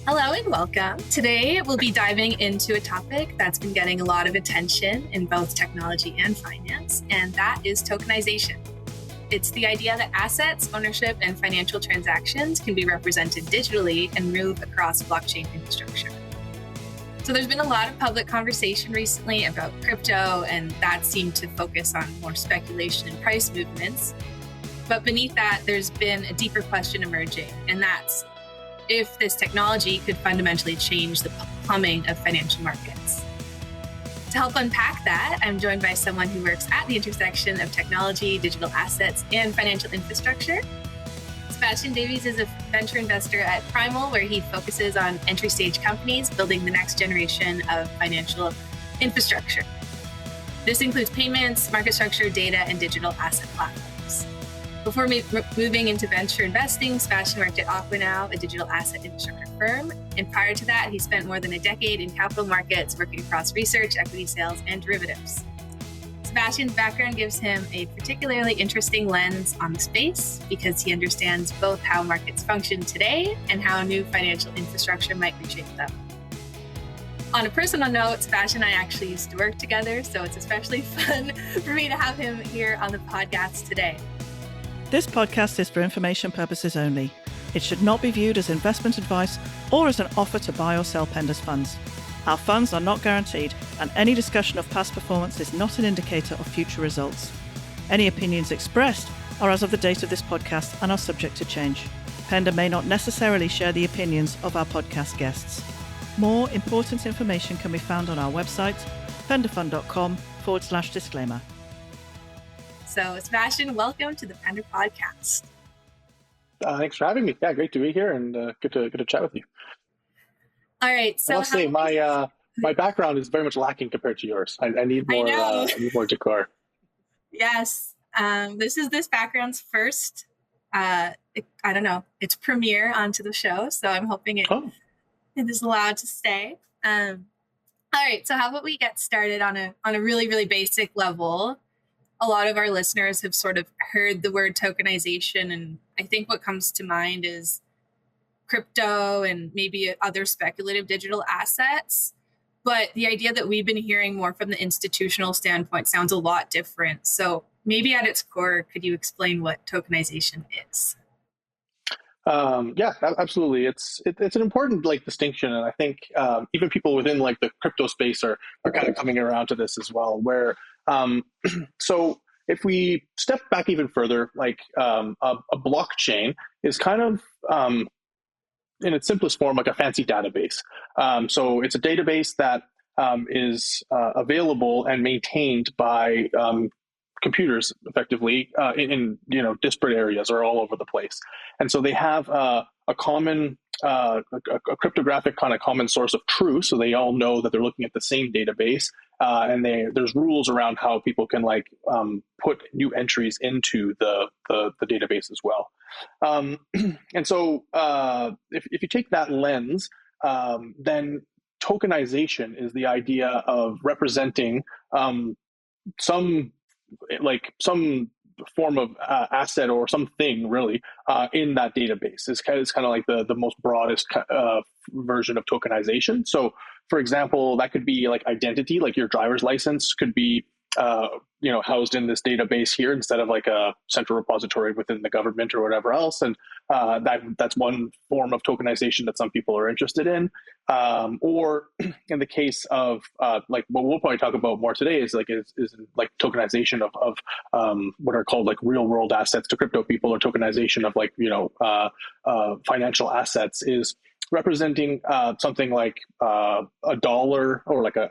Hello and welcome. Today we'll be diving into a topic that's been getting a lot of attention in both technology and finance, and that is tokenization. It's the idea that assets, ownership, and financial transactions can be represented digitally and move across blockchain infrastructure. So there's been a lot of public conversation recently about crypto, and that seemed to focus on more speculation and price movements. But beneath that, there's been a deeper question emerging, and that's if this technology could fundamentally change the plumbing of financial markets. To help unpack that, I'm joined by someone who works at the intersection of technology, digital assets, and financial infrastructure. Sébastien Davies is a venture investor at Primal, where he focuses on entry-stage companies building the next generation of financial infrastructure. This includes payments, market structure, data, and digital asset platforms. Before moving into venture investing, Sébastien worked at Aquanow, a digital asset infrastructure firm. And prior to that, he spent more than a decade in capital markets, working across research, equity sales, and derivatives. Sébastien's background gives him a particularly interesting lens on the space because he understands both how markets function today and how new financial infrastructure might reshape them. On a personal note, Sébastien and I actually used to work together, so it's especially fun for me to have him here on the podcast today. This podcast is for information purposes only. It should not be viewed as investment advice or as an offer to buy or sell Pender's funds. Our funds are not guaranteed, and any discussion of past performance is not an indicator of future results. Any opinions expressed are as of the date of this podcast and are subject to change. Pender may not necessarily share the opinions of our podcast guests. More important information can be found on our website, penderfund.com/disclaimer. So, Sébastien, welcome to the Pender Podcast. Thanks for having me. Yeah, great to be here and good to chat with you. All right. So I must say my background is very much lacking compared to yours. I need more. I need more decor. Yes, this background's first. It's premiere onto the show, so I'm hoping it is allowed to stay. All right. So how about we get started on a really, really basic level? A lot of our listeners have sort of heard the word tokenization, and I think what comes to mind is crypto and maybe other speculative digital assets. But the idea that we've been hearing more from the institutional standpoint sounds a lot different. So maybe at its core, could you explain what tokenization is? Yeah, absolutely. It's an important distinction, and I think even people within the crypto space are kind of coming around to this as well. Where so if we step back even further, a blockchain is kind of in its simplest form like a fancy database. So it's a database that is available and maintained by computers effectively in disparate areas or all over the place. And so they have a common a cryptographic kind of common source of truth, so they all know that they're looking at the same database, and there's rules around how people can put new entries into the database as well. And so if you take that lens, then tokenization is the idea of representing some form of asset or something really in that database. It's kind of like the most broadest version of tokenization. So for example, that could be like identity, like your driver's license could be housed in this database here instead of like a central repository within the government or whatever else. And that's one form of tokenization that some people are interested in. Or in the case of what we'll probably talk about more today is tokenization of what are called like real world assets to crypto people, or tokenization of financial assets is representing something like a dollar or like a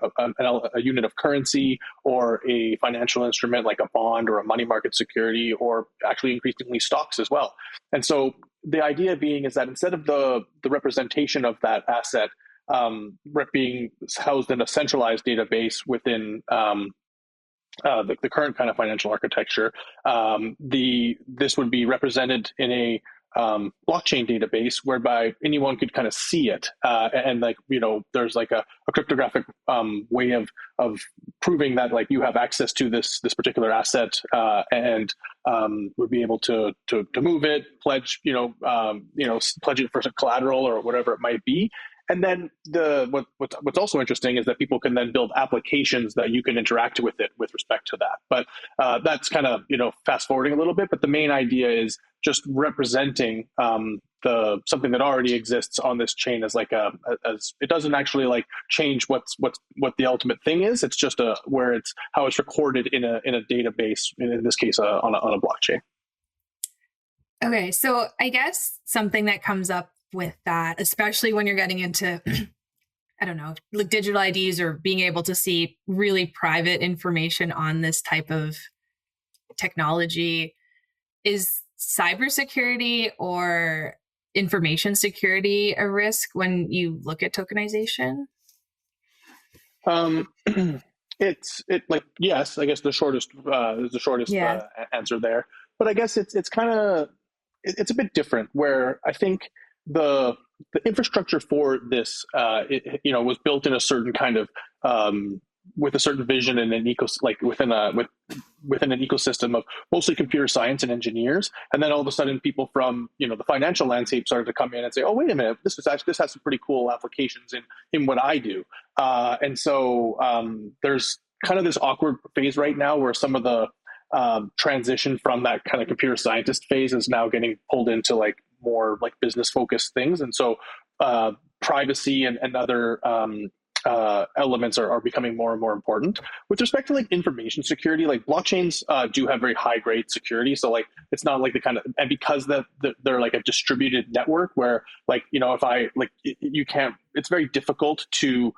unit of currency, or a financial instrument like a bond or a money market security, or actually increasingly stocks as well. And so the idea being is that instead of the representation of that asset being housed in a centralized database within the current kind of financial architecture, this would be represented in a blockchain database whereby anyone could kind of see it, and like there's like a cryptographic way of proving that like you have access to this particular asset, and would be able to move it, pledge pledge it for some collateral or whatever it might be. And then what's also interesting is that people can then build applications that you can interact with it with respect to that. But that's kind of fast forwarding a little bit. But the main idea is just representing the something that already exists on this chain as like as it doesn't actually like change what the ultimate thing is. It's just where it's how it's recorded in a database, in this case on a blockchain. Okay, so I guess something that comes up with that, especially when you're getting into, I don't know, like digital IDs or being able to see really private information on this type of technology, is cybersecurity or information security a risk when you look at tokenization? Yes, I guess the shortest answer there. But I guess it's kind of it's a bit different, where I think the infrastructure for this was built in a certain kind of with a certain vision and an within an ecosystem of mostly computer science and engineers. And then all of a sudden people from the financial landscape started to come in and say, oh, wait a minute, this has some pretty cool applications in what I do. And so there's kind of this awkward phase right now where some of the transition from that kind of computer scientist phase is now getting pulled into like more like business focused things. And so privacy and other elements are becoming more and more important. With respect to like information security, like blockchains do have very high grade security. So like it's not like the kind of, and because they're like a distributed network where like if I like you can't, it's very difficult to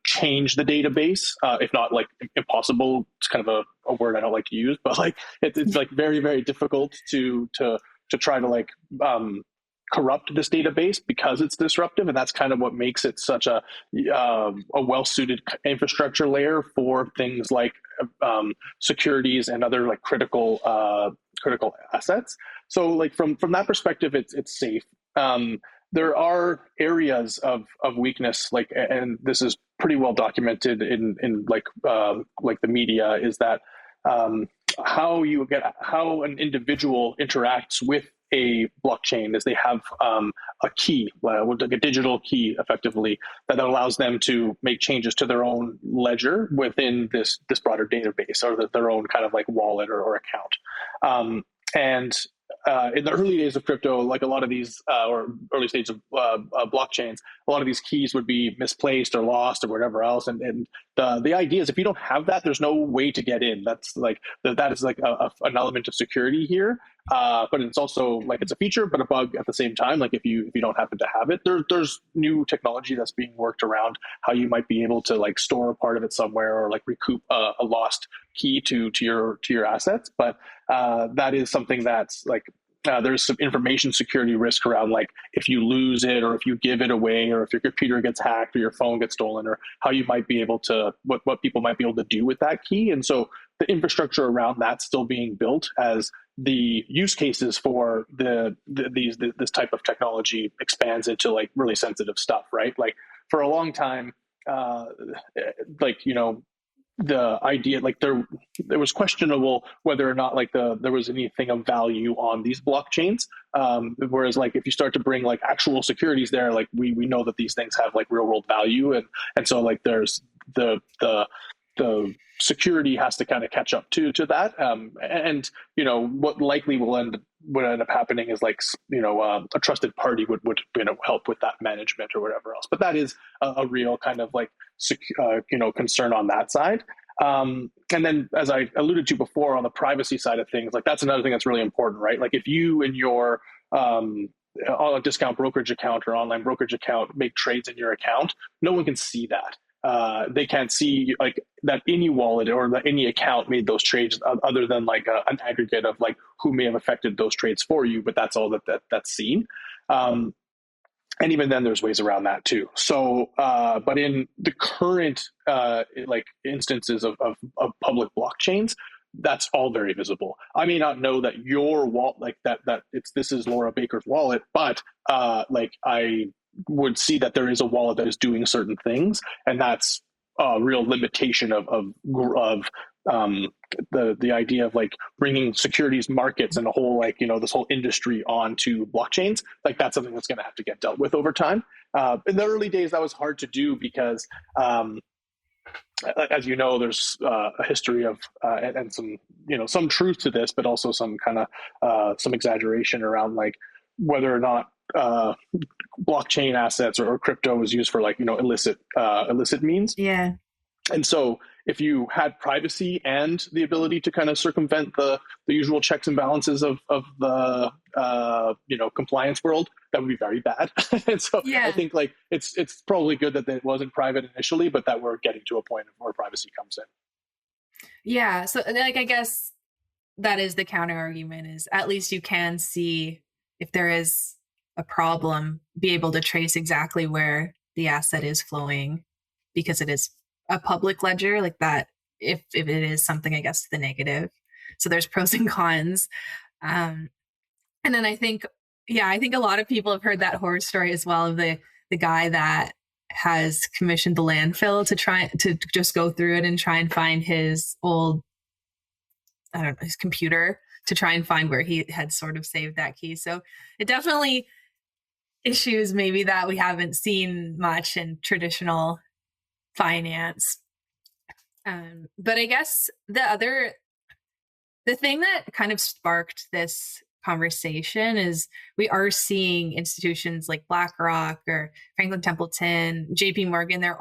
change the database, if not like impossible. It's kind of a word I don't like to use, but like it's like very, very difficult to try to like corrupt this database because it's disruptive, and that's kind of what makes it such a well-suited infrastructure layer for things like securities and other like critical assets. So like from that perspective, it's safe. There are areas of weakness, like, and this is pretty well documented in like the media, is that how an individual interacts with a blockchain is they have a key, like a digital key, effectively, that allows them to make changes to their own ledger within this broader database, or their own kind of like wallet or account. And in the early days of crypto, like a lot of these, or early stages of blockchains, a lot of these keys would be misplaced or lost or whatever else. And the idea is if you don't have that, there's no way to get in. That's like, that is like an element of security here. But it's also like it's a feature, but a bug at the same time. Like if you don't happen to have it, there's new technology that's being worked around how you might be able to like store a part of it somewhere, or like recoup a lost key to your assets. But that is something that's like there's some information security risk around, like if you lose it, or if you give it away, or if your computer gets hacked or your phone gets stolen, or how you might be able to what people might be able to do with that key. And so the infrastructure around that's still being built as the use cases for this type of technology expands into like really sensitive stuff, right? Like for a long time, the idea, like there was questionable whether or not like there was anything of value on these blockchains. Whereas like if you start to bring like actual securities there, like we know that these things have like real world value, and so like there's the security has to kind of catch up to that. And what likely would end up happening is like a trusted party would help with that management or whatever else. But that is a real kind of like concern on that side. And then, as I alluded to before, on the privacy side of things, like that's another thing that's really important, right? Like if you in your on a discount brokerage account or online brokerage account make trades in your account, no one can see that. They can't see like that any wallet or that any account made those trades, other than like an aggregate of like who may have affected those trades for you, but that's all that's seen. And even then there's ways around that too. So but in the current like instances of public blockchains, that's all very visible. I may not know that your wallet, like that this is Laura Baker's wallet, but like I would see that there is a wallet that is doing certain things, and that's a real limitation of the idea of like bringing securities markets and a whole, like, this whole industry onto blockchains. Like that's something that's going to have to get dealt with over time. In the early days, that was hard to do because as you know, there's a history of and some some truth to this, but also some kind of some exaggeration around like whether or not blockchain assets or crypto was used for like illicit means. Yeah. And so if you had privacy and the ability to kind of circumvent the usual checks and balances of the compliance world, that would be very bad. And so Yeah. I think like it's probably good that it wasn't private initially, but that we're getting to a point where privacy comes in. Yeah. So like I guess that is the counter argument, is at least you can see if there is a problem, be able to trace exactly where the asset is flowing because it is a public ledger, like that. If it is something, I guess, to the negative. So there's pros and cons. And then I think a lot of people have heard that horror story as well of the guy that has commissioned the landfill to try to just go through it and try and find his old, I don't know, his computer to try and find where he had sort of saved that key. So it definitely issues maybe that we haven't seen much in traditional finance. But I guess the thing that kind of sparked this conversation is we are seeing institutions like BlackRock or Franklin Templeton, JP Morgan, they're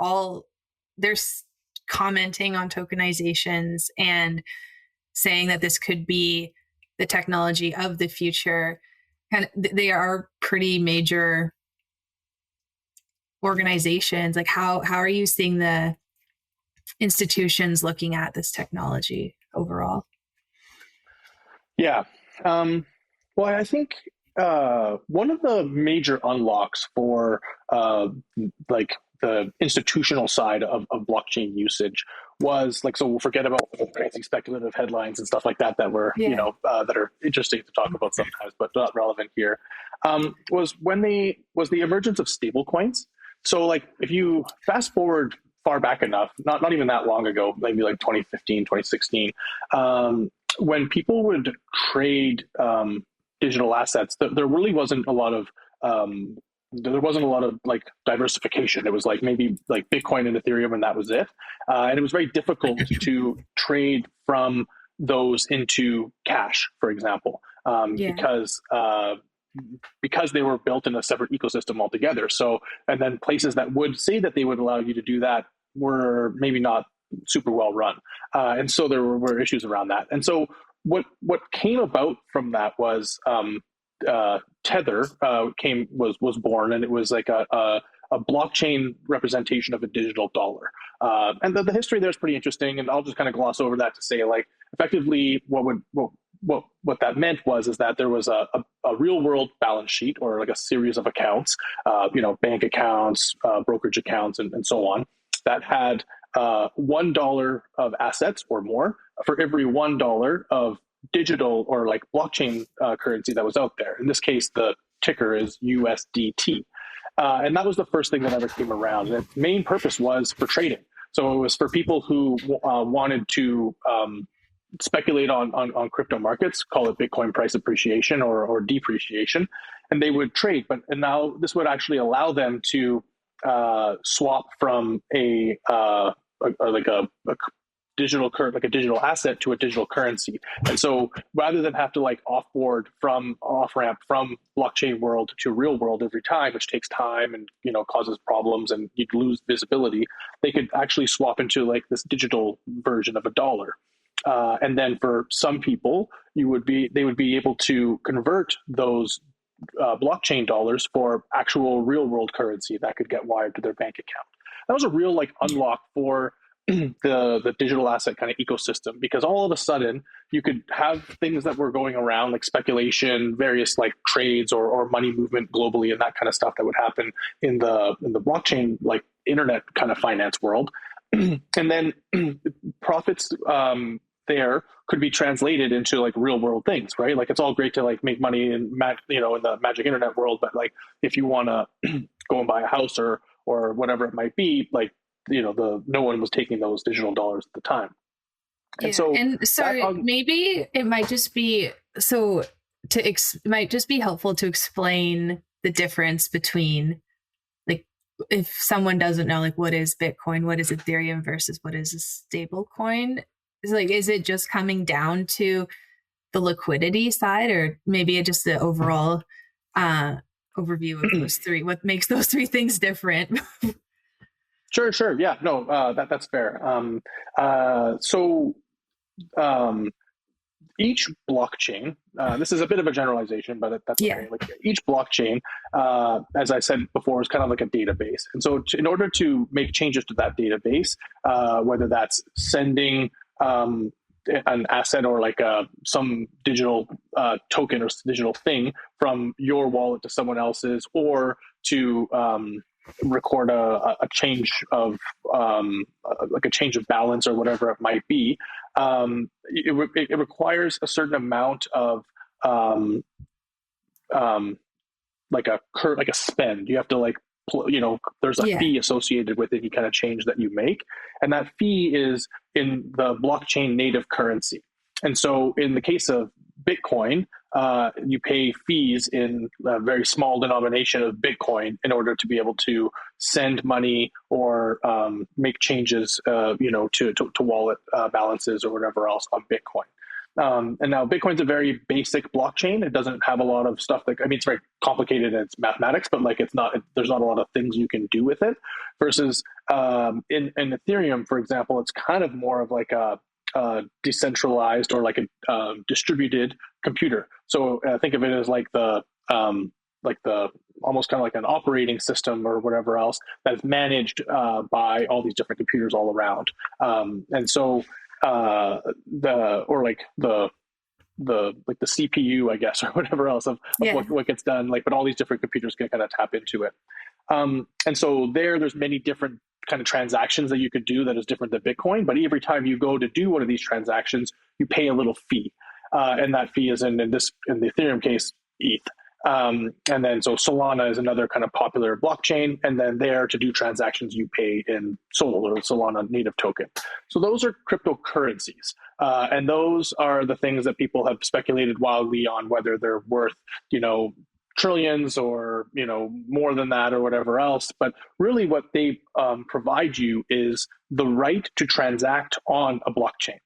commenting on tokenizations and saying that this could be the technology of the future. And they are pretty major organizations. Like how are you seeing the institutions looking at this technology overall? Yeah. Well, I think one of the major unlocks for like the institutional side of blockchain usage was like, so we'll forget about crazy speculative headlines and stuff like that were that are interesting to talk about sometimes, but not relevant here. Was the emergence of stable coins. So like if you fast forward far back enough, not even that long ago, maybe like 2015, 2016, when people would trade digital assets, there really wasn't a lot of like diversification. It was like maybe like Bitcoin and Ethereum, and that was it. And it was very difficult to trade from those into cash, for example, because they were built in a separate ecosystem altogether. So, and then places that would say that they would allow you to do that were maybe not super well run. And so there were issues around that. And so what came about from that was Tether was born, and it was like a blockchain representation of a digital dollar. And the history there is pretty interesting, and I'll just kind of gloss over that to say, like, effectively what that meant is that there was a real world balance sheet, or like a series of accounts, bank accounts, brokerage accounts, and so on, that had $1 of assets or more for every $1 of digital or like blockchain currency that was out there. In this case, the ticker is USDT. And that was the first thing that ever came around. And its main purpose was for trading. So it was for people who wanted to speculate on crypto markets, call it Bitcoin price appreciation or depreciation, and they would trade. And now this would actually allow them to swap from a digital asset to a digital currency. And so rather than have to like off ramp from blockchain world to real world every time, which takes time and causes problems and you'd lose visibility, they could actually swap into like this digital version of a dollar. And then for some people, they would be able to convert those blockchain dollars for actual real world currency that could get wired to their bank account. That was a real like unlock for the digital asset kind of ecosystem, because all of a sudden you could have things that were going around like speculation, various like trades or money movement globally, and that kind of stuff that would happen in the blockchain like internet kind of finance world. And then profits there could be translated into like real world things, right? Like it's all great to like make money in in the magic internet world, but like if you want to go and buy a house or whatever it might be, like no one was taking those digital dollars at the time. And Yeah. so And so maybe it might just be it might just be helpful to explain the difference between, like, if someone doesn't know, like, what is Bitcoin, what is Ethereum versus what is a stable coin? Is it just coming down to the liquidity side, or maybe just the overall overview of those three? What makes those three things different? Sure. Yeah, no, that's fair. So each blockchain, this is a bit of a generalization, but that's okay. Like each blockchain, as I said before, is kind of like a database. And so in order to make changes to that database, whether that's sending an asset or like some digital token or digital thing from your wallet to someone else's, or to record a change of like a change of balance or whatever it might be, it requires a certain amount of like a spend. You have to like there's a fee associated with any kind of change that you make, and that fee is in the blockchain native currency. And so in the case of Bitcoin, you pay fees in a very small denomination of Bitcoin in order to be able to send money or make changes, to wallet balances or whatever else on Bitcoin. And now Bitcoin's a very basic blockchain. It doesn't have a lot of stuff it's very complicated in its mathematics, but like there's not a lot of things you can do with it. Versus in Ethereum, for example, it's kind of more of like a decentralized or like a distributed computer. So think of it as like the almost kind of like an operating system or whatever else that's managed by all these different computers all around. And so the CPU, I guess, or whatever else of what gets done, but all these different computers can kind of tap into it. And so there's many different kind of transactions that you could do that is different than Bitcoin. But every time you go to do one of these transactions, you pay a little fee. And that fee is in the Ethereum case, ETH. And then so Solana is another kind of popular blockchain. And then there to do transactions, you pay in Sol or Solana native token. So those are cryptocurrencies. And those are the things that people have speculated wildly on whether they're worth, trillions or more than that or whatever else. But really what they provide you is the right to transact on a blockchain.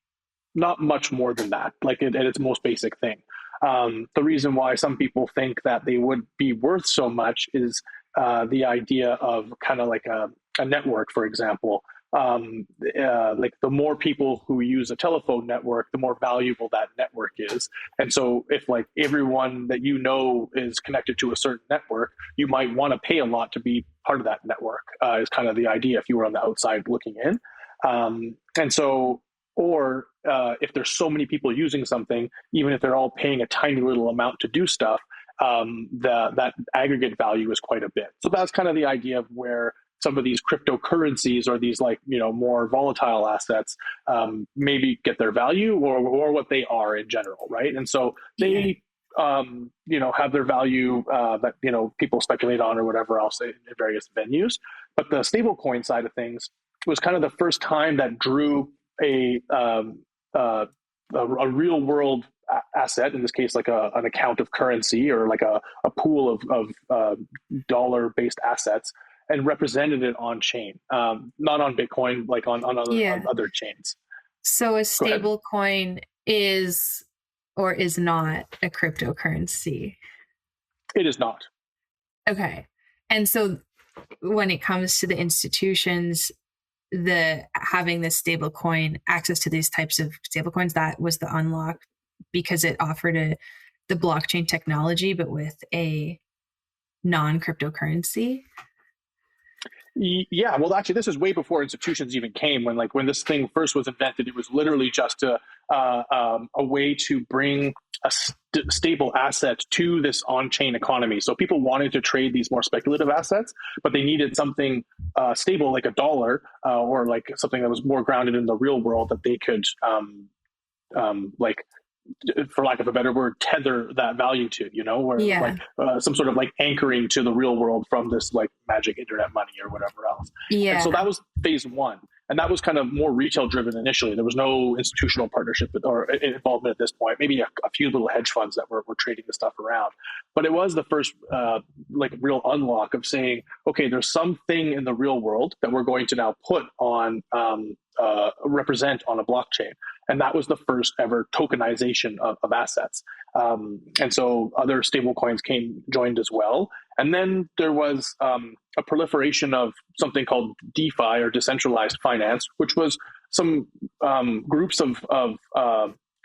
Not much more than that, like at its most basic thing. The reason why some people think that they would be worth so much is the idea of kind of like a network, for example. Like the more people who use a telephone network, the more valuable that network is. And so if like everyone that is connected to a certain network, you might want to pay a lot to be part of that network, is kind of the idea if you were on the outside looking in. And so, or if there's so many people using something, even if they're all paying a tiny little amount to do stuff, that aggregate value is quite a bit. So that's kind of the idea of where some of these cryptocurrencies or these more volatile assets maybe get their value or what they are in general, right? And so they have their value that people speculate on or whatever else in various venues. But the stablecoin side of things was kind of the first time that drew a real world asset, in this case like an account of currency or like a pool of dollar based assets, and represented it on chain, not on Bitcoin, like on other chains. So a stable coin is or is not a cryptocurrency? It is not. Okay. And so when it comes to the institutions, having this stable coin, access to these types of stable coins, that was the unlock because it offered the blockchain technology, but with a non-cryptocurrency. Yeah, well, actually, this is way before institutions even came. When this thing first was invented, it was literally just a way to bring a stable asset to this on-chain economy. So people wanted to trade these more speculative assets, but they needed something stable, like a dollar, or like something that was more grounded in the real world that they could like, for lack of a better word, tether that value to, where Yeah. like some sort of like anchoring to the real world from this like magic internet money or whatever else. And so Yeah. that was phase one. And that was kind of more retail driven initially. There was no institutional partnership or involvement at this point, maybe a few little hedge funds that were trading the stuff around. But it was the first like real unlock of saying, okay, there's something in the real world that we're going to now put on, represent on a blockchain. And that was the first ever tokenization of assets. And so other stablecoins joined as well. And then there was a proliferation of something called DeFi, or decentralized finance, which was some groups of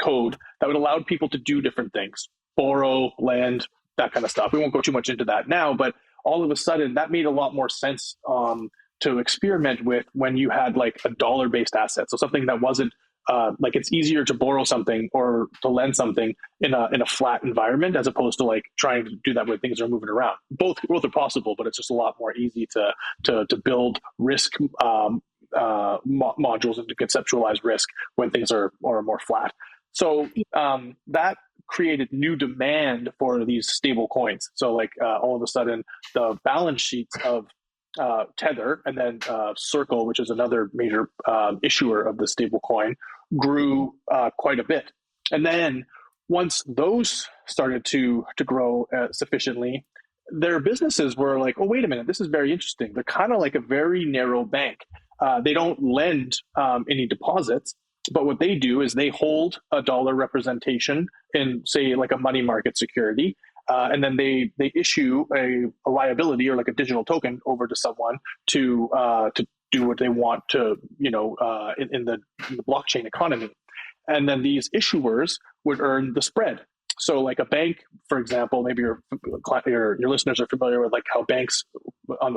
code that would allow people to do different things, borrow, lend, that kind of stuff. We won't go too much into that now, but all of a sudden that made a lot more sense to experiment with when you had like a dollar-based asset. So something that wasn't like, it's easier to borrow something or to lend something in a flat environment, as opposed to like trying to do that when things are moving around. Both are possible, but it's just a lot more easy to build risk modules and to conceptualize risk when things are more flat. So that created new demand for these stable coins. So like all of a sudden, the balance sheets of Tether and then Circle, which is another major issuer of the stable coin, grew quite a bit. And then once those started to grow sufficiently, their businesses were like, oh, wait a minute, this is very interesting. They're kind of like a very narrow bank. They don't lend any deposits, but what they do is they hold a dollar representation in, say, like a money market security. And then they issue a liability or like a digital token over to someone to do what they want to, in the blockchain economy. And then these issuers would earn the spread. So like a bank, for example, maybe your listeners are familiar with like how banks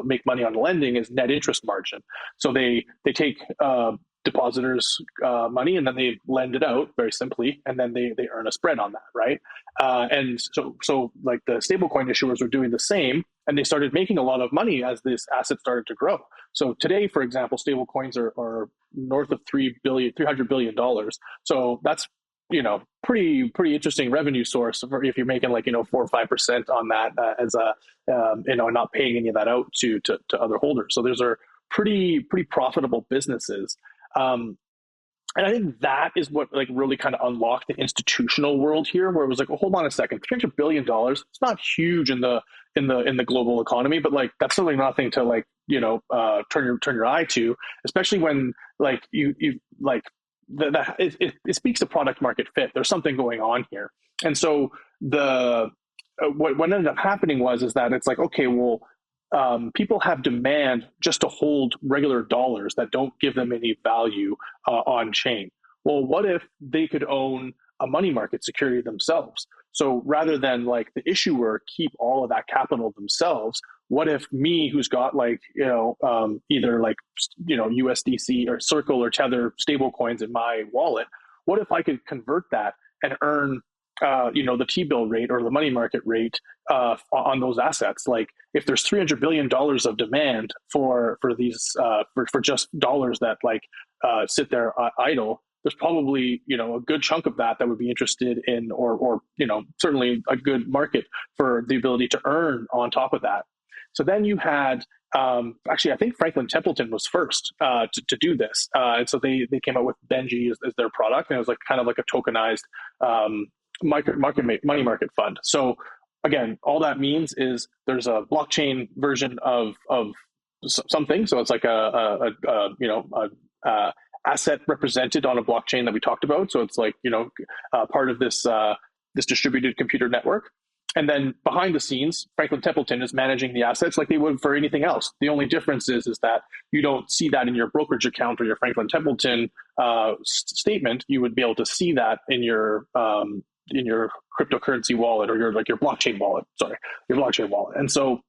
make money on lending is net interest margin. So they take depositors' money and then they lend it out, very simply, and then they earn a spread on that, right? And so like the stablecoin issuers were doing the same, and they started making a lot of money as this asset started to grow. So today, for example, stablecoins are north of $300 billion. So that's pretty interesting revenue source if you're making like 4 or 5% on that as a not paying any of that out to other holders. So those are pretty profitable businesses. And I think that is what like really kind of unlocked the institutional world here, where it was like, well, hold on a second, $300 billion. It's not huge in the global economy, but like that's certainly nothing to like turn your eye to, especially when like you like it speaks to product market fit. There's something going on here, and so what ended up happening is that it's like, okay, well, people have demand just to hold regular dollars that don't give them any value on chain. Well, what if they could own a money market security themselves? So rather than like the issuer keep all of that capital themselves, what if me, who's got like either like USDC or Circle or Tether stable coins in my wallet, what if I could convert that and earn the T-bill rate or the money market rate on those assets? Like if there's $300 billion of demand for these for just dollars that like sit there idle, there's probably a good chunk of that would be interested in, or certainly a good market for the ability to earn on top of that. So then you had actually, I think Franklin Templeton was first to do this, and so they came out with Benji as their product, and it was like kind of like a tokenized money market fund. So again, all that means is there's a blockchain version of something. So it's like a asset represented on a blockchain that we talked about. So it's like part of this distributed computer network. And then behind the scenes, Franklin Templeton is managing the assets like they would for anything else. The only difference is that you don't see that in your brokerage account or your Franklin Templeton statement. You would be able to see that in your cryptocurrency wallet or your blockchain wallet. And so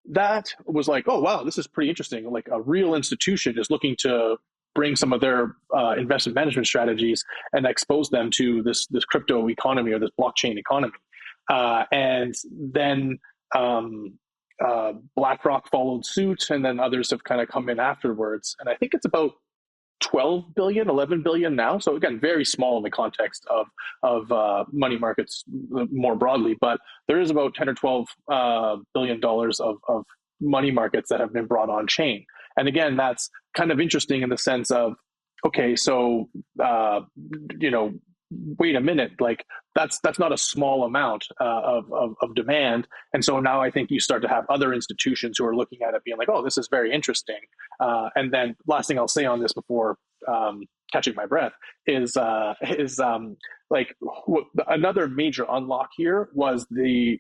that was like, oh wow, this is pretty interesting. Like a real institution is looking to bring some of their investment management strategies and expose them to this crypto economy or this blockchain economy. And then BlackRock followed suit, and then others have kind of come in afterwards. And I think it's about 12 billion, 11 billion now. So again, very small in the context of money markets more broadly, but there is about 10 or 12 billion dollars of money markets that have been brought on chain. And again, that's kind of interesting in the sense of, okay, so you know, wait a minute, like that's not a small amount of demand. And so now I think you start to have other institutions who are looking at it being like, oh, this is very interesting. And then last thing I'll say on this before catching my breath is like another major unlock here was the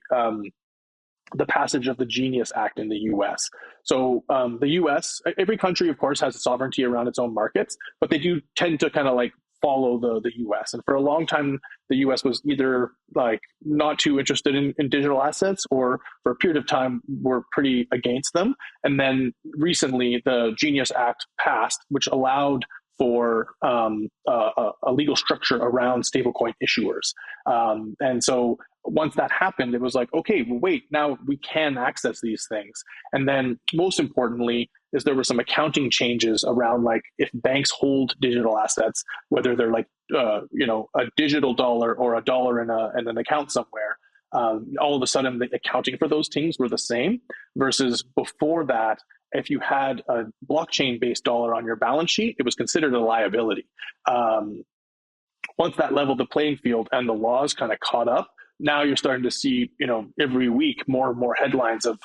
passage of the Genius Act in the U.S. So the U.S., every country, of course, has sovereignty around its own markets, but they do tend to kind of like follow the U.S. And for a long time, the U.S. was either like not too interested in digital assets, or for a period of time were pretty against them. And then recently, the Genius Act passed, which allowed for a legal structure around stablecoin issuers. And so once that happened, it was like, okay, well, wait, now we can access these things. And then most importantly is there were some accounting changes around like if banks hold digital assets, whether they're like, you know, a digital dollar or a dollar in an account somewhere, all of a sudden the accounting for those things were the same versus before that, if you had a blockchain-based dollar on your balance sheet, it was considered a liability. Once that leveled the playing field and the laws kind of caught up, now you're starting to see, you know, every week more and more headlines of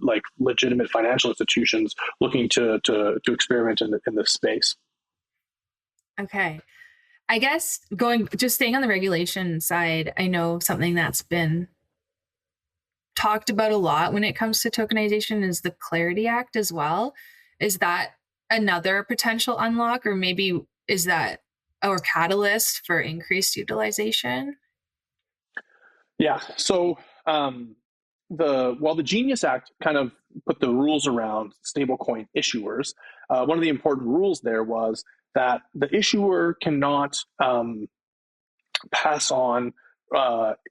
like legitimate financial institutions looking to experiment in this space. Okay. I guess staying on the regulation side, I know something that's been talked about a lot when it comes to tokenization is the Clarity Act as well. Is that another potential unlock, or maybe is that a catalyst for increased utilization? Yeah. So while the Genius Act kind of put the rules around stablecoin issuers, one of the important rules there was that the issuer cannot pass on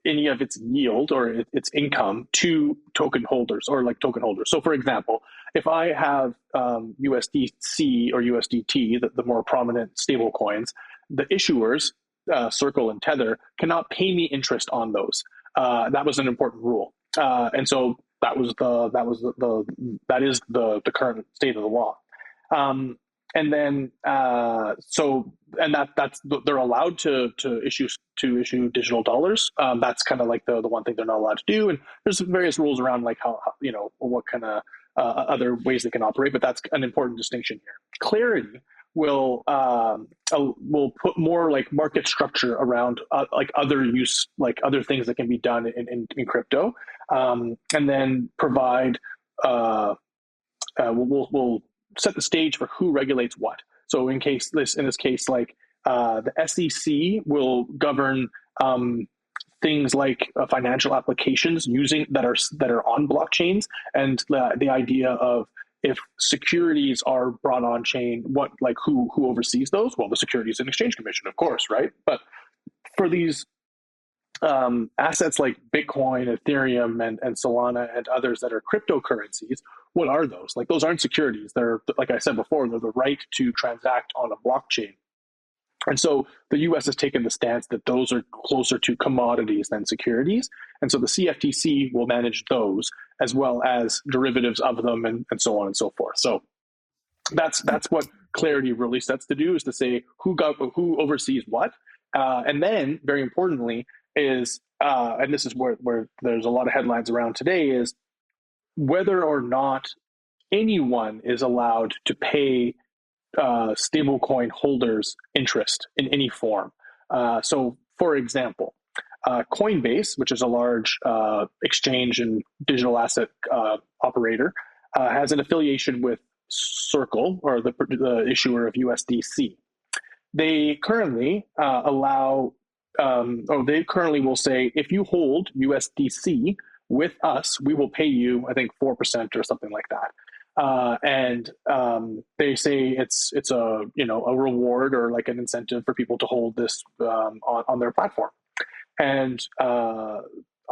any of its yield or its income to token holders or like token holders. So, for example, if I have USDC or USDT, the more prominent stable coins, the issuers, Circle and Tether, cannot pay me interest on those. That was an important rule, and so that is the current state of the law. And then that's they're allowed to issue digital dollars. That's kind of like the one thing they're not allowed to do. And there's various rules around like how you know what kind of other ways they can operate. But that's an important distinction here. Clarity will put more like market structure around like other things that can be done in crypto, and then provide we'll set the stage for who regulates what. So in this case, like the SEC will govern things like financial applications that are on blockchains, and the idea of if securities are brought on chain, who oversees those? Well, the Securities and Exchange Commission, of course, right? But for these assets like Bitcoin, Ethereum, and Solana, and others that are cryptocurrencies, what are those? Like those aren't securities. They're, like I said before, they're the right to transact on a blockchain. And so the U.S. has taken the stance that those are closer to commodities than securities. And so the CFTC will manage those as well as derivatives of them and so on and so forth. So that's what Clarity really sets to do, is to say who oversees what. And then, very importantly, is, and this is where there's a lot of headlines around today, is whether or not anyone is allowed to pay stablecoin holders interest in any form. So, for example, Coinbase, which is a large exchange and digital asset operator, has an affiliation with Circle, or the issuer of USDC. They currently they currently will say, if you hold USDC with us, we will pay you, I think, 4% or something like that. And they say it's a reward or like an incentive for people to hold this on their platform. And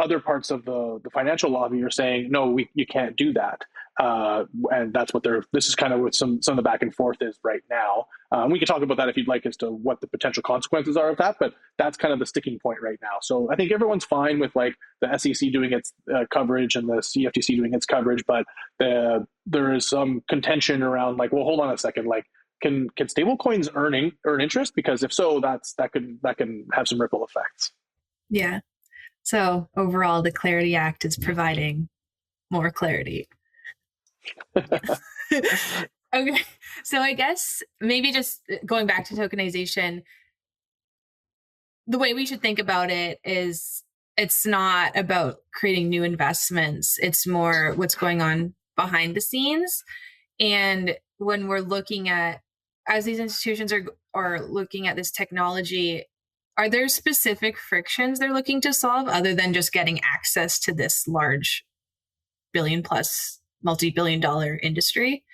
other parts of the financial lobby are saying, no, you can't do that. And that's what this is kind of what some of the back and forth is right now. We can talk about that if you'd like as to what the potential consequences are of that, but that's kind of the sticking point right now. So I think everyone's fine with like the SEC doing its coverage and the CFTC doing its coverage, but there is some contention around like, well, hold on a second, like can stablecoins earn interest? Because if so, that can have some ripple effects. Yeah. So overall, the Clarity Act is providing more clarity. Okay. So I guess maybe just going back to tokenization, the way we should think about it is it's not about creating new investments. It's more what's going on behind the scenes. And when we're looking at, as these institutions are looking at this technology, are there specific frictions they're looking to solve other than just getting access to this large billion plus multi-billion dollar industry?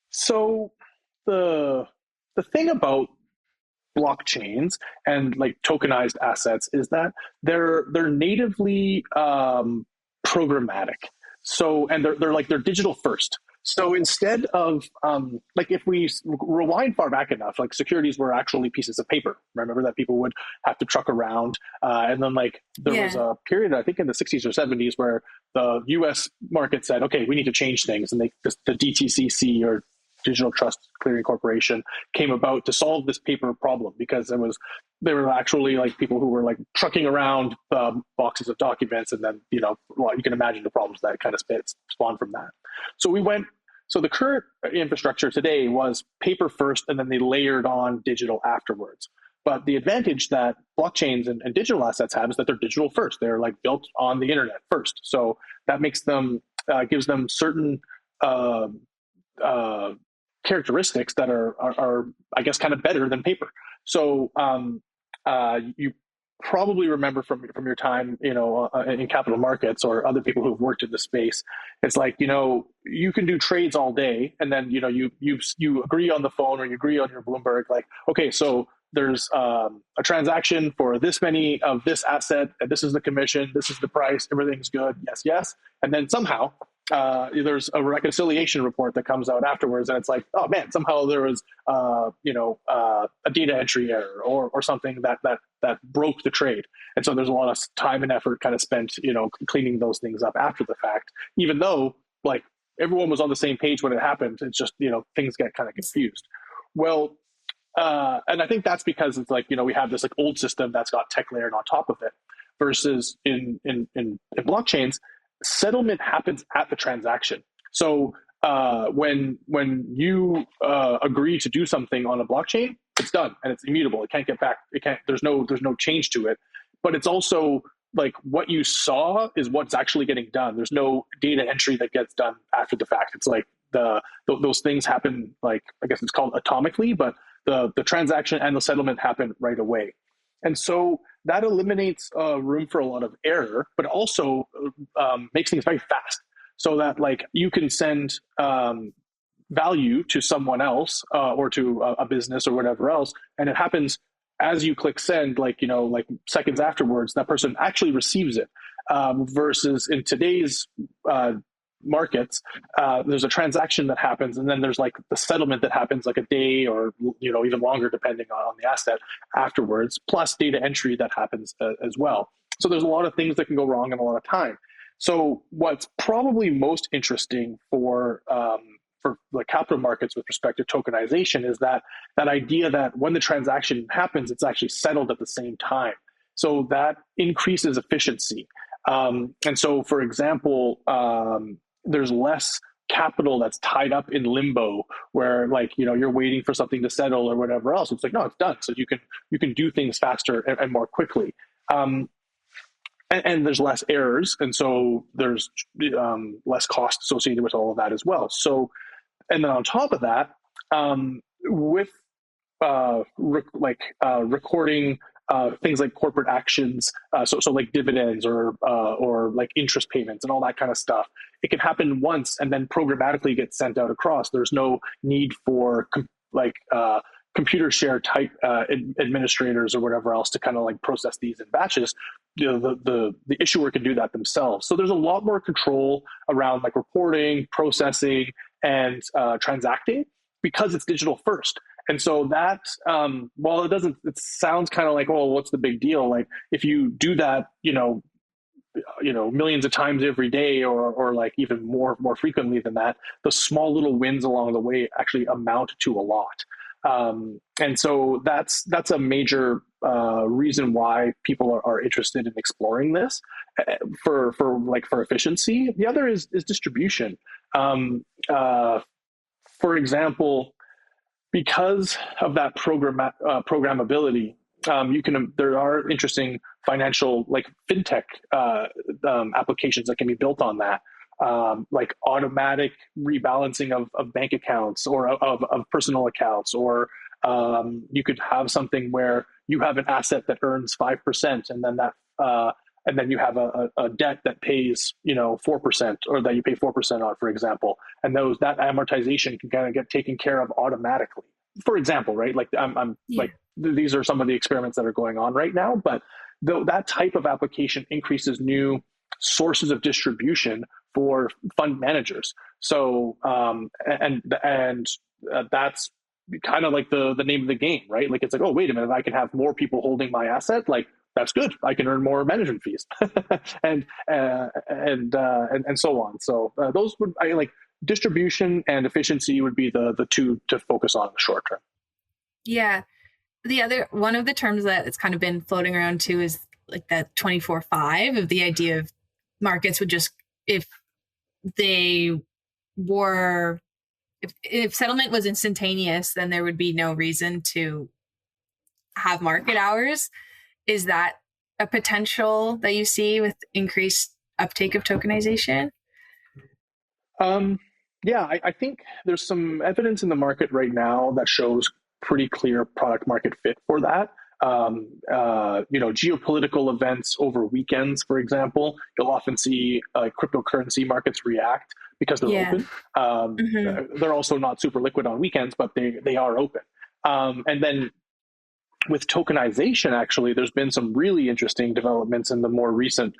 So the thing about blockchains and like tokenized assets is that they're natively programmatic. So and they're digital first. So instead of like if we rewind far back enough, like securities were actually pieces of paper. Remember that people would have to truck around, and then like there was a period I think in the 60s or 70s where the U.S. market said, okay, we need to change things, and the DTCC or Digital Trust Clearing Corporation came about to solve this paper problem because there were actually like people who were like trucking around boxes of documents, and then you can imagine the problems that kind of spawned from that. So the current infrastructure today was paper first, and then they layered on digital afterwards. But the advantage that blockchains and digital assets have is that they're digital first. They're like built on the internet first. So that makes them gives them certain characteristics that are I guess kind of better than paper. So you probably remember from your time in capital markets or other people who've worked in the space, it's like you can do trades all day, and then you agree on the phone or you agree on your Bloomberg, like, okay, so there's a transaction for this many of this asset, and this is the commission, this is the price, everything's good, yes, and then somehow there's a reconciliation report that comes out afterwards, and it's like, oh man, somehow there was a data entry error or something that broke the trade, and so there's a lot of time and effort kind of spent cleaning those things up after the fact, even though like everyone was on the same page when it happened. It's just things get kind of confused. Well, and I think that's because it's like we have this like old system that's got tech layered on top of it, versus in blockchains, settlement happens at the transaction. So when you agree to do something on a blockchain, it's done and it's immutable. It can't get back. There's no change to it. But it's also like what you saw is what's actually getting done. There's no data entry that gets done after the fact. It's like those things happen, like I guess it's called atomically, but the transaction and the settlement happen right away. And so that eliminates room for a lot of error, but also makes things very fast, so that like you can send value to someone else or to a business or whatever else, and it happens as you click send, like seconds afterwards, that person actually receives it. Versus in today's markets, there's a transaction that happens, and then there's like the settlement that happens like a day or even longer depending on the asset afterwards, plus data entry that happens as well. So there's a lot of things that can go wrong and a lot of time. So what's probably most interesting for the capital markets with respect to tokenization is that idea that when the transaction happens, it's actually settled at the same time. So that increases efficiency. And so, for example, there's less capital that's tied up in limbo where like you're waiting for something to settle or whatever else. It's like, no, it's done. So you can do things faster and more quickly. And there's less errors, and so there's less cost associated with all of that as well. So, and then on top of that, with recording things like corporate actions, so like dividends or like interest payments and all that kind of stuff, it can happen once and then programmatically get sent out across. There's no need for computer share type administrators or whatever else to kind of like process these in batches. The issuer can do that themselves. So there's a lot more control around like reporting, processing, and transacting because it's digital first. And so that, while it sounds kind of like, oh, what's the big deal? Like if you do that, millions of times every day, or like even more frequently than that, the small little wins along the way actually amount to a lot. And so that's a major reason why people are interested in exploring this for efficiency. The other is distribution. For example, because of that programmability, there are interesting financial like fintech applications that can be built on that, like automatic rebalancing of bank accounts or of personal accounts, or you could have something where you have an asset that earns 5%, and then and then you have a debt that pays 4%, or that you pay 4% on, for example, and that amortization can kind of get taken care of automatically. For example, right? Like like these are some of the experiments that are going on right now, but that type of application increases new sources of distribution for fund managers. So that's kind of like the name of the game, right? Like it's like, oh, wait a minute, I can have more people holding my asset. Like that's good. I can earn more management fees, and so on. So those would distribution and efficiency would be the two to focus on in the short term. Yeah. The other one of the terms that it's kind of been floating around too is like that 24/5 of the idea of markets would just, if settlement was instantaneous, then there would be no reason to have market hours. Is that a potential that you see with increased uptake of tokenization? Yeah, I think there's some evidence in the market right now that shows pretty clear product market fit for that. Geopolitical events over weekends, for example, you'll often see cryptocurrency markets react because they're open. They're also not super liquid on weekends, but they are open. And then with tokenization, actually, there's been some really interesting developments in the recent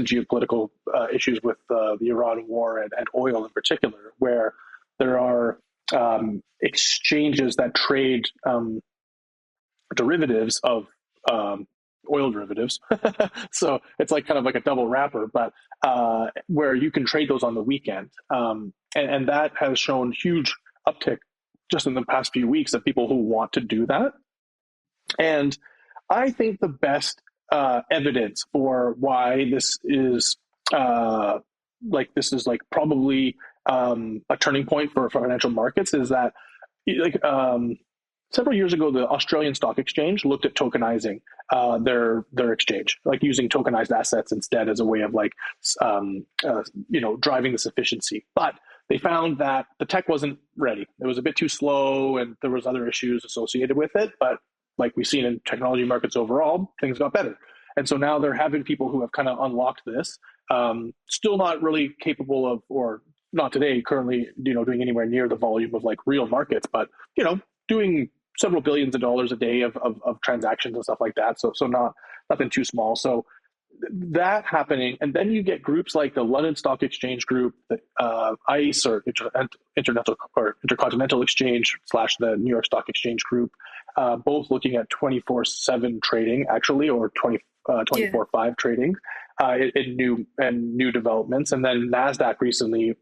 geopolitical issues with the Iran war and oil in particular, where there are exchanges that trade derivatives of oil derivatives. So it's like kind of like a double wrapper, but where you can trade those on the weekend. And that has shown huge uptick just in the past few weeks of people who want to do that. And I think the best evidence for why this is probably a turning point for financial markets is that several years ago, the Australian Stock Exchange looked at tokenizing their exchange, like using tokenized assets instead as a way of driving this efficiency. But they found that the tech wasn't ready. It was a bit too slow, and there was other issues associated with it. But like we've seen in technology markets overall, things got better. And so now they're having people who have kind of unlocked this, still not really capable of, or not today, currently, doing anywhere near the volume of like real markets, but, doing several billions of dollars a day of transactions and stuff like that. So nothing too small. So that happening. And then you get groups like the London Stock Exchange Group, the ICE, or Intercontinental Exchange / the New York Stock Exchange Group, both looking at 24/7 trading, actually, or 24/5 trading in new developments. And then NASDAQ recently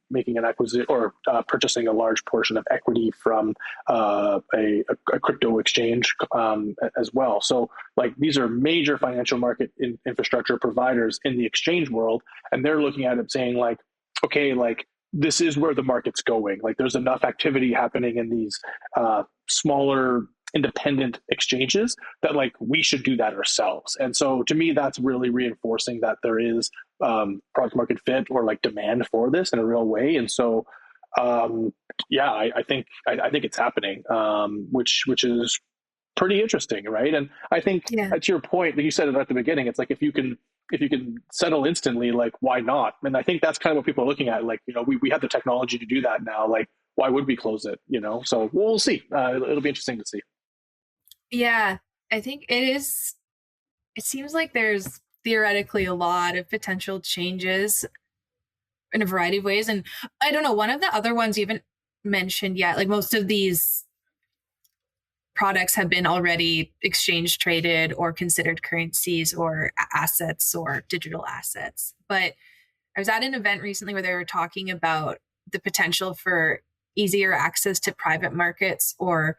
making an acquisition or purchasing a large portion of equity from a crypto exchange as well. So like these are major financial market infrastructure providers in the exchange world, and they're looking at it saying like, okay, like this is where the market's going. Like there's enough activity happening in these smaller independent exchanges that like we should do that ourselves. And so to me, that's really reinforcing that there is product market fit or like demand for this in a real way. And so I think it's happening, which is pretty interesting, right? And I think to your point that you said it at the beginning, it's like if you can settle instantly, like why not? And I think that's kind of what people are looking at. Like, we have the technology to do that now. Like, why would we close it? So we'll see. It'll be interesting to see. Yeah, I think it is. It seems like there's theoretically a lot of potential changes in a variety of ways. And I don't know, one of the other ones you haven't mentioned yet, like most of these products have been already exchange traded or considered currencies or assets or digital assets. But I was at an event recently where they were talking about the potential for easier access to private markets or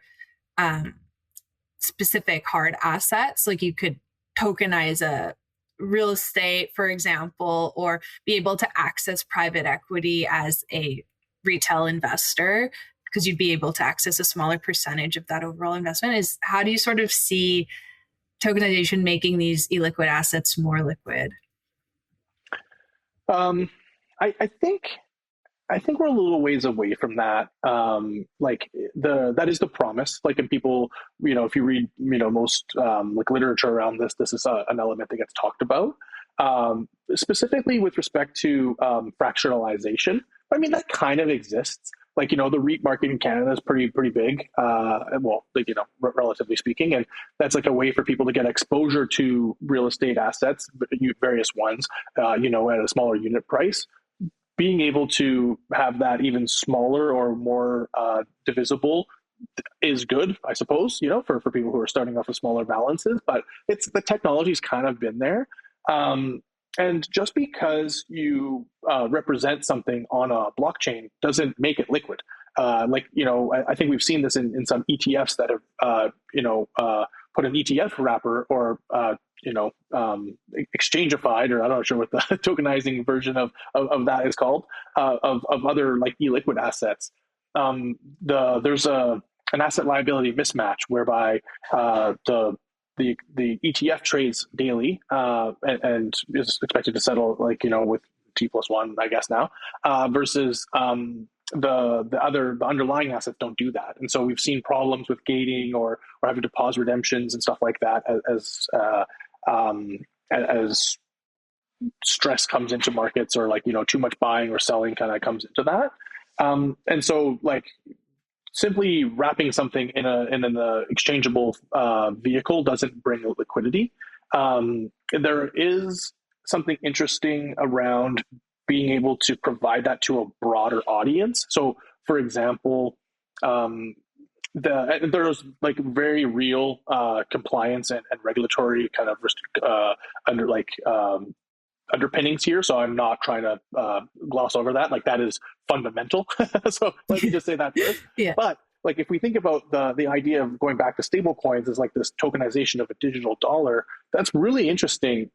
specific hard assets. Like you could tokenize a real estate, for example, or be able to access private equity as a retail investor because you'd be able to access a smaller percentage of that overall investment. Is how do you sort of see tokenization making these illiquid assets more liquid? I think we're a little ways away from that. That is the promise. Like, and people, if you read, most like literature around this, this is an element that gets talked about, specifically with respect to fractionalization. I mean, that kind of exists. Like, the REIT market in Canada is pretty big. Relatively speaking, and that's like a way for people to get exposure to real estate assets, various ones, at a smaller unit price. Being able to have that even smaller or more divisible is good, I suppose, for people who are starting off with smaller balances, but the technology's kind of been there. And just because you represent something on a blockchain doesn't make it liquid. I think we've seen this in some ETFs that have, put an ETF wrapper or, exchangeafied, or I'm not sure what the tokenizing version of that is called, of other like illiquid assets. There's an asset liability mismatch whereby the ETF trades daily and is expected to settle with T+1, I guess now, versus the underlying assets don't do that, and so we've seen problems with gating or having to pause redemptions and stuff like that as stress comes into markets, or too much buying or selling kind of comes into that, and so simply wrapping something in an exchangeable vehicle doesn't bring liquidity. There is something interesting around being able to provide that to a broader audience. So, for example, there's very real compliance and regulatory kind of underpinnings here. So I'm not trying to gloss over that. That is fundamental. So let me just say that first. Yeah. But if we think about the idea of going back to stable coins as this tokenization of a digital dollar, that's really interesting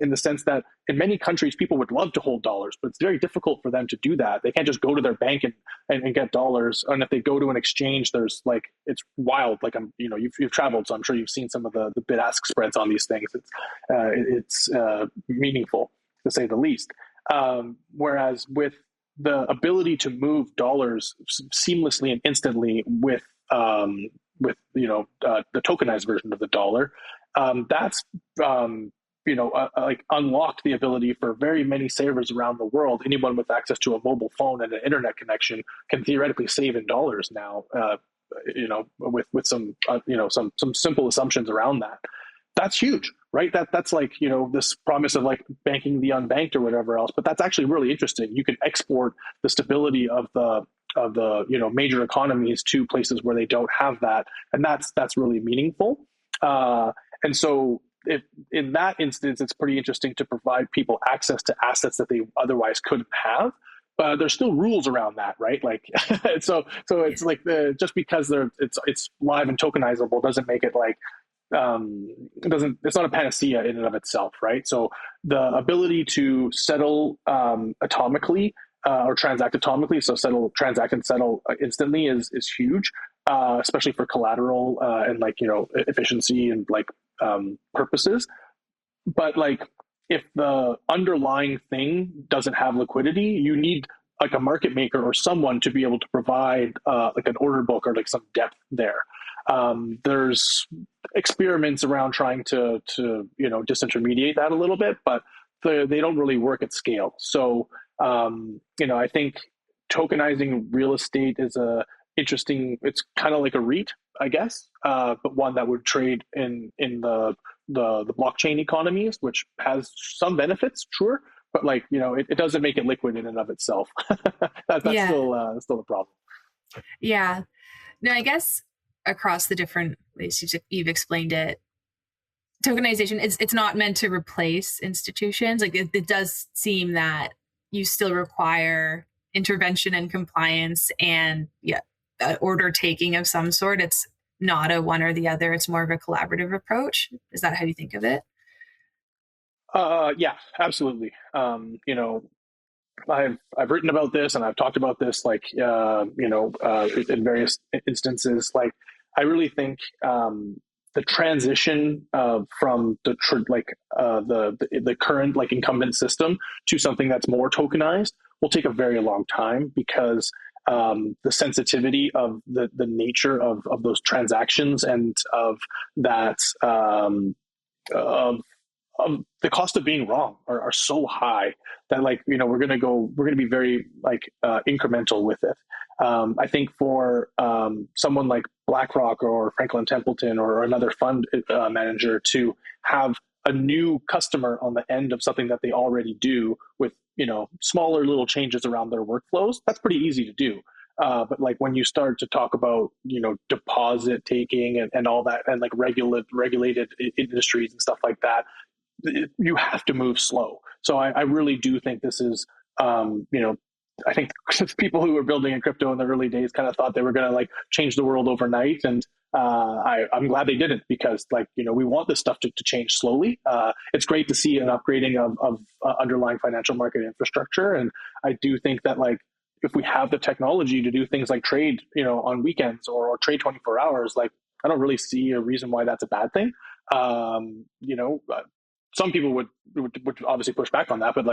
in the sense that in many countries, people would love to hold dollars, but it's very difficult for them to do that. They can't just go to their bank and get dollars. And if they go to an exchange, there's it's wild. You've traveled, so I'm sure you've seen some of the bid-ask spreads on these things. It's meaningful, to say the least. Whereas with the ability to move dollars seamlessly and instantly with the tokenized version of the dollar, that's unlocked the ability for very many savers around the world. Anyone with access to a mobile phone and an internet connection can theoretically save in dollars now. With some some simple assumptions around that. That's huge, right? That's this promise of banking the unbanked or whatever else, but that's actually really interesting. You can export the stability of the major economies to places where they don't have that, and that's really meaningful. And so if in that instance, it's pretty interesting to provide people access to assets that they otherwise couldn't have. But there's still rules around that, right? So it's just because it's live and tokenizable doesn't make it it's not a panacea in and of itself, right? So the ability to settle atomically or transact atomically, so transact and settle instantly is huge, especially for collateral and efficiency and purposes. But if the underlying thing doesn't have liquidity, you need a market maker or someone to be able to provide an order book or some depth there. There's experiments around trying to disintermediate that a little bit, but they don't really work at scale. So I think tokenizing real estate is a interesting. It's kind of like a REIT, I guess, but one that would trade in the blockchain economies, which has some benefits, sure, but like it doesn't make it liquid in and of itself. That's Yeah. still a problem. Yeah. No, I guess across the different ways you've explained it, tokenization, it's not meant to replace institutions. Like it does seem that you still require intervention and compliance and order taking of some sort. It's not a one or the other. It's more of a collaborative approach. Is that how you think of it? Yeah, absolutely. I've written about this and I've talked about this in various instances. Like I really think the transition from the current like incumbent system to something that's more tokenized will take a very long time because the sensitivity of the nature of those transactions and of that of the cost of being wrong are so high that we're gonna be very incremental with it. I think for someone like BlackRock or Franklin Templeton or another fund manager to have a new customer on the end of something that they already do with smaller little changes around their workflows, that's pretty easy to do. But like when you start to talk about deposit taking and all that and like regulated industries and stuff like that, you have to move slow. So I really do think this is, I think people who were building in crypto in the early days kind of thought they were going to like change the world overnight. And I'm glad they didn't because we want this stuff to change slowly. It's great to see an upgrading of underlying financial market infrastructure. And I do think that if we have the technology to do things like trade, on weekends or trade 24 hours, I don't really see a reason why that's a bad thing. Some people would obviously push back on that, but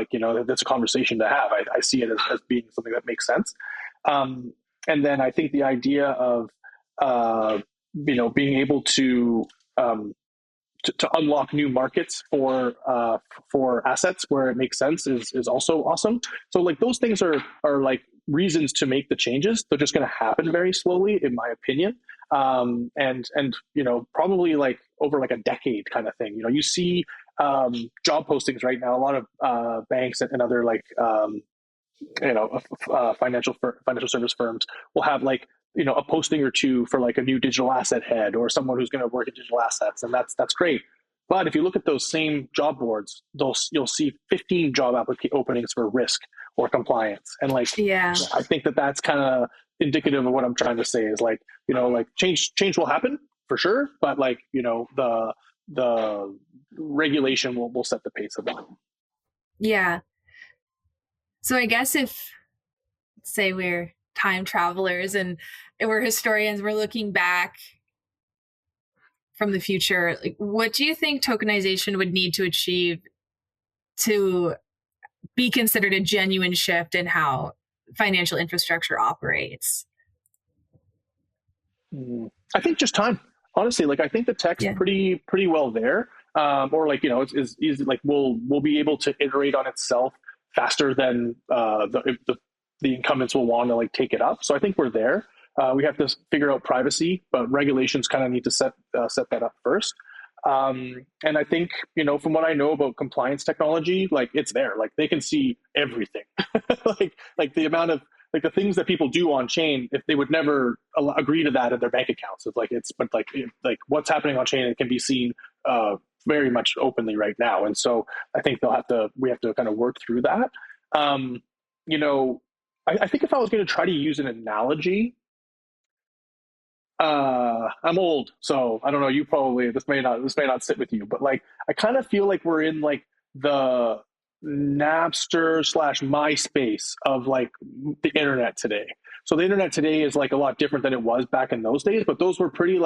that's a conversation to have. I see it as being something that makes sense. And then I think the idea of being able to unlock new markets for assets where it makes sense is also awesome. So those things are reasons to make the changes. They're just going to happen very slowly, in my opinion. And probably over a decade kind of thing. You see job postings right now. A lot of banks and other financial service firms will have a posting or two for a new digital asset head or someone who's going to work in digital assets, and that's great. But if you look at those same job boards, you'll see 15 job openings for risk or compliance, and I think that's kind of indicative of what I'm trying to say is change will happen for sure, but the regulation will set the pace of that. Yeah. So I guess if, say, we're time travelers and we're historians, we're looking back from the future, what do you think tokenization would need to achieve to be considered a genuine shift in how financial infrastructure operates? I think just time. Honestly, I think the tech's pretty well there. It's easy. We'll be able to iterate on itself faster than the incumbents will want to take it up. So I think we're there. We have to figure out privacy, but regulations kind of need to set that up first. And I think from what I know about compliance technology, it's there. They can see everything. The amount of the things that people do on chain, if they would never agree to that in their bank accounts. But what's happening on chain, it can be seen very much openly right now. And so I think we have to kind of work through that. I think if I was going to try to use an analogy, I'm old, so I don't know. You probably this may not sit with you, but I kind of feel like we're in the Napster / MySpace of the internet today. So the internet today is a lot different than it was back in those days, but those were pretty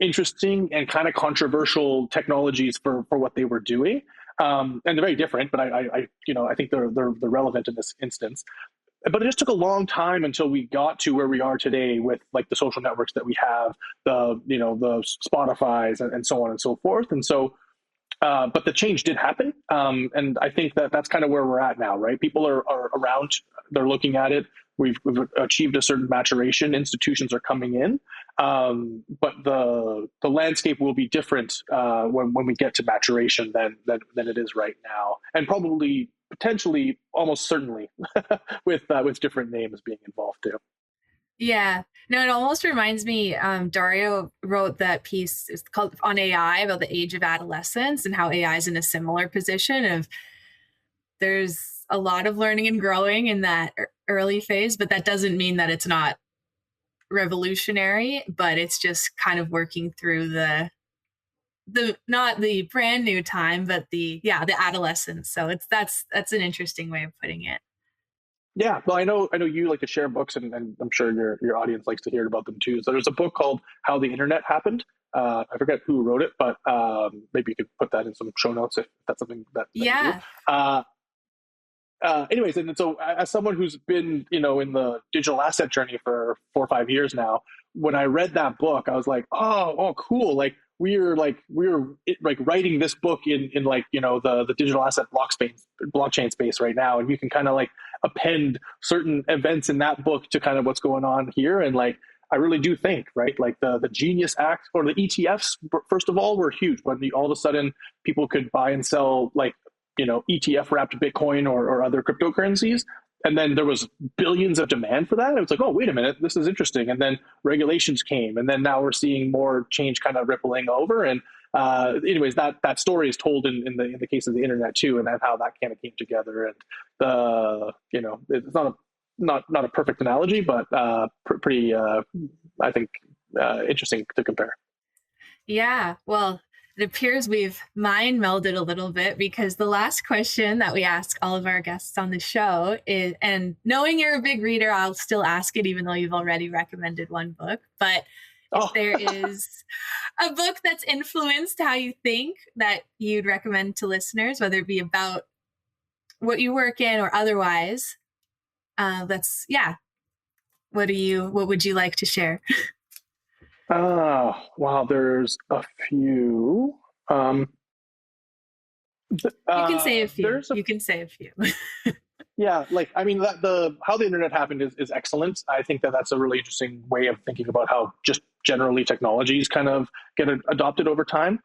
interesting and kind of controversial technologies for what they were doing. And they're very different, but I think they're relevant in this instance. But it just took a long time until we got to where we are today with the social networks that we have, the Spotify's and so on and so forth. And so but the change did happen. And I think that that's kind of where we're at now, right? People are around, they're looking at it. We've achieved a certain maturation. Institutions are coming in. But the landscape will be different when we get to maturation than it is right now. And probably, potentially, almost certainly with different names being involved too. Yeah. No, it almost reminds me, Dario wrote that piece, it's called on AI, about the age of adolescence and how AI is in a similar position of there's a lot of learning and growing in that early phase, but that doesn't mean that it's not revolutionary, but it's just kind of working through the not the brand new time, but the adolescence. So that's an interesting way of putting it. Yeah, well, I know you like to share books, and I'm sure your audience likes to hear about them too. So there's a book called How the Internet Happened. I forget who wrote it, but maybe you could put that in some show notes if that's something that you do. Anyways, and so as someone who's been, in the digital asset journey for 4 or 5 years now, when I read that book, I was like, oh, cool. Like we're writing this book in the digital asset blockchain space right now. And you can kind of like append certain events in that book to kind of what's going on here. And like, I really do think, right, like the Genius Act or the ETFs, first of all, were huge. When all of a sudden people could buy and sell like, ETF wrapped Bitcoin or other cryptocurrencies. And then there was billions of demand for that. It was like, oh, wait a minute, this is interesting. And then regulations came. And then now we're seeing more change kind of rippling over. And anyways, that story is told in the case of the internet too, and how that kind of came together. And it's not a perfect analogy, but pretty, I think, interesting to compare. Yeah, well, it appears we've mind melded a little bit, because the last question that we ask all of our guests on the show is, and knowing you're a big reader, I'll still ask it even though you've already recommended one book, but if there is a book that's influenced how you think that you'd recommend to listeners, whether it be about what you work in or otherwise, what would you like to share? Wow, there's a few. You can say a few. You can say a few. Yeah, like, I mean, how the internet happened is excellent. I think that's a really interesting way of thinking about how just generally technologies kind of get adopted over time.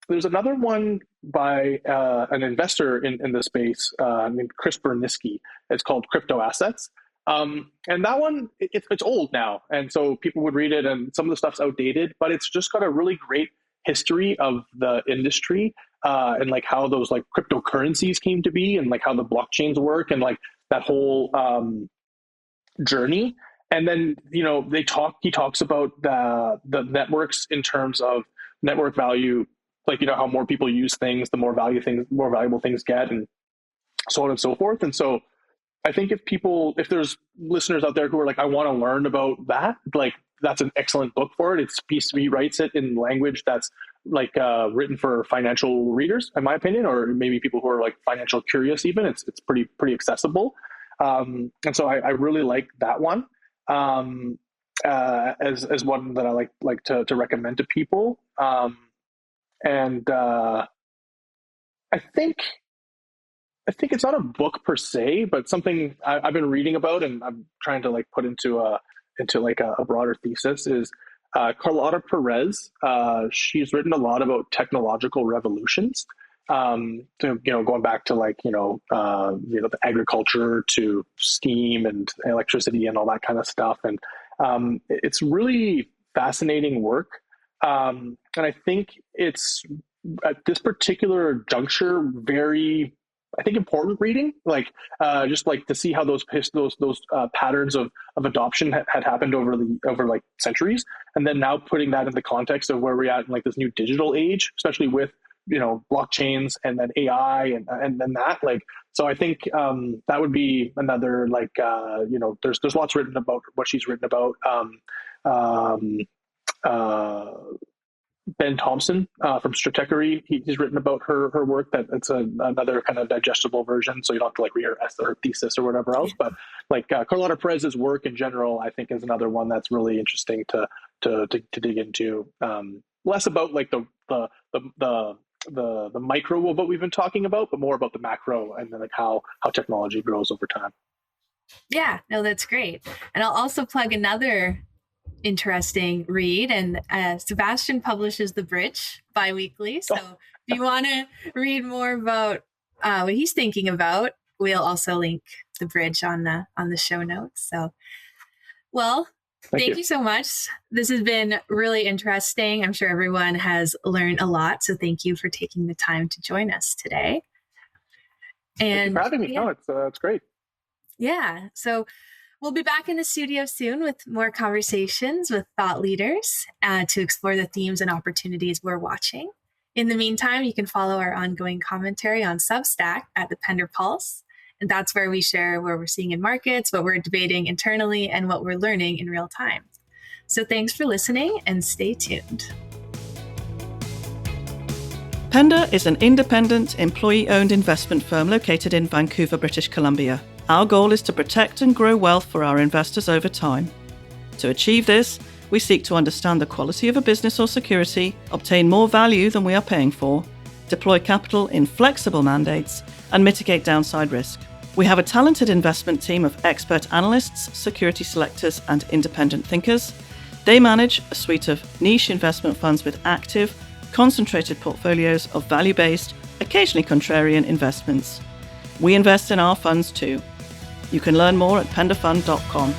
There's another one by an investor in the space named Chris Berniski. It's called Crypto Assets. And that one, it's old now. And so people would read it and some of the stuff's outdated, but it's just got a really great history of the industry and like how those like cryptocurrencies came to be and like how the blockchains work and like that whole journey. And then, he talks about the networks in terms of network value, like, how more people use things, the more valuable things get, and so on and so forth. And so I think if there's listeners out there who are like, I want to learn about that, like that's an excellent book for it. He writes it in language that's like written for financial readers, in my opinion, or maybe people who are like financial curious even. It's pretty accessible. And so I really like that one as one that I like to recommend to people. And I think it's not a book per se, but something I've been reading about and I'm trying to like put into a broader thesis is Carlotta Perez. She's written a lot about technological revolutions. Going back to like the agriculture to steam and electricity and all that kind of stuff, and it's really fascinating work. And I think it's at this particular juncture very, I think, important reading, like just like to see how those patterns of adoption had happened over like centuries, and then now putting that in the context of where we're at in like this new digital age, especially with blockchains and then AI and then that, like, so I think that would be another like there's lots written about what she's written about. Ben Thompson from Stratechery, he's written about her work. That it's another kind of digestible version, so you don't have to like read her essay or thesis or whatever else. But like Carlotta Perez's work in general, I think is another one that's really interesting to dig into. Less about like the the micro of what we've been talking about, but more about the macro and then like how technology grows over time. Yeah, no, that's great. And I'll also plug another interesting read. And Sébastien publishes The Bridge bi-weekly. So if you want to read more about what he's thinking about, we'll also link The Bridge on the show notes. So, well, thank you so much. This has been really interesting. I'm sure everyone has learned a lot. So thank you for taking the time to join us today. And thank you for having me. Yeah. No, it's great. Yeah. So we'll be back in the studio soon with more conversations with thought leaders to explore the themes and opportunities we're watching. In the meantime, you can follow our ongoing commentary on Substack at the Pender Pulse. And that's where we share where we're seeing in markets, what we're debating internally, and what we're learning in real time. So thanks for listening and stay tuned. Pender is an independent, employee-owned investment firm located in Vancouver, British Columbia. Our goal is to protect and grow wealth for our investors over time. To achieve this, we seek to understand the quality of a business or security, obtain more value than we are paying for, deploy capital in flexible mandates, and mitigate downside risk. We have a talented investment team of expert analysts, security selectors, and independent thinkers. They manage a suite of niche investment funds with active, concentrated portfolios of value-based, occasionally contrarian investments. We invest in our funds too. You can learn more at penderfund.com.